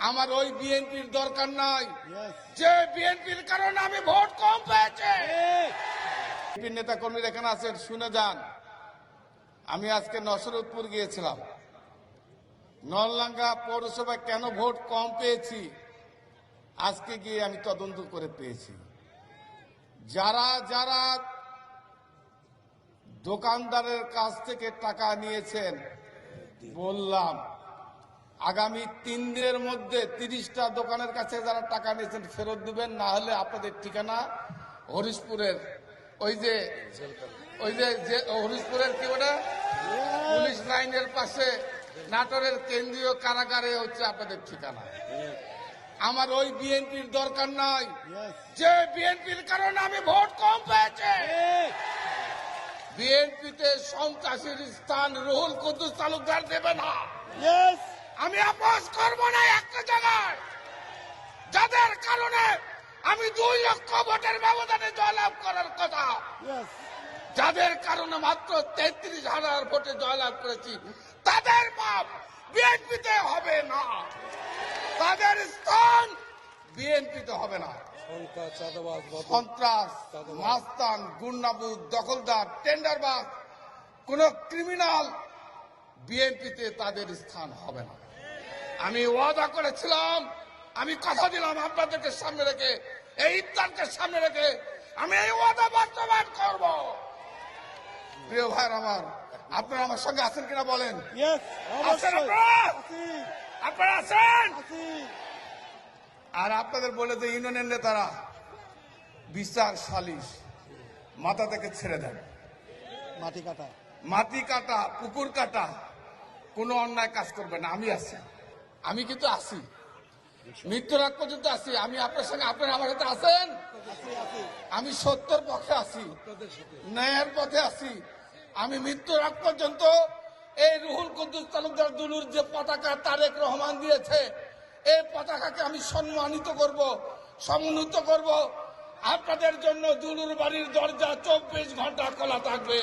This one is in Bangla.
আমার ওই বিএনপির দরকার নাই, যে বিএনপির কারণে আমি ভোট কম পেয়েছি। বিএনপির নেতা কর্মীরা এখানে আছেন, শুনে যান। আমি আজকে নসরতপুর গিয়েছিলাম। নলডাঙ্গা পৌরসভায় কেন ভোট কম পেয়েছি আজকে গিয়ে আমি তদন্ত করে পেয়েছি। যারা যারা দোকানদারের কাছ থেকে টাকা নিয়েছেন, বললাম আগামী 3 দিনের মধ্যে 30টা দোকানের কাছে যারা টাকা নিয়েছেন ফেরত দিবেন, না হলে আপনাদের ঠিকানা হরিশপুরের ওই যে হরিশপুরের কি ওটা পুলিশ লাইনের পাশে নাটোরের কেন্দ্রীয় কারাগারে হচ্ছে আপনাদের ঠিকানা। আমার ওই বিএনপির দরকার নাই, যে বিএনপির কারণে আমি ভোট কম পেয়েছি। বিএনপিতে সন্ত্রাসীর স্থান রুহুল কুদ্দুস তালুকদার দেবে না। আমি আপোষ করবো না একটা জায়গায়, যাদের কারণে আমি 2 লক্ষ ভোটের ব্যবধানে জয়লাভ করার কথা, যাদের কারণে মাত্র 33,000 ভোটে জয়লাভ করেছি, তাদের বাপ বিএনপিতে হবে না, তাদের স্থান বিএনপিতে হবে না। সন্ত্রাস, মাস্তান, গুন্ডাবুদ, দখলদার, টেন্ডারবাজ, কোন ক্রিমিনাল বিএনপিতে তাদের স্থান হবে না। আমি ওয়াদা করেছিলাম, আমি কথা দিলাম আপনাদেরকে সামনে রেখে, এই ইফতারকে সামনে রেখে আমি এই ওয়াদা বাস্তবায়ন করব। প্রিয় ভাইয়ের আমার, আপনারা আমার সঙ্গে আছেন কিনা বলেন? আপনারা আছেন? আর আপনাদের বলে যে ইউনিয়নের নেতারা বিচার সালিশ মাথা থেকে ছেড়ে দেন। মাটি কাটা, পুকুর কাটা, কোনো অন্যায় কাজ করবে না। আমি আছি, আমি কিন্তু আছি, মৃত্যুর আগ পর্যন্ত আছি। আমি আপনার সঙ্গে, আপনারা আমার সাথে আছেন। আমি সত্যের পক্ষে আছি, ন্যায়ের পথে আছি। আমি মৃত্যুর আগ পর্যন্ত এই রুহুল কুদ্দুস তালুকদার দুলুর যে পতাকা তারেক রহমান দিয়েছে, এই পতাকাকে আমি সম্মানিত করব, সমুন্নত করব। আপনাদের জন্য দুলুর বাড়ির দরজা 24 ঘন্টা খোলা থাকবে।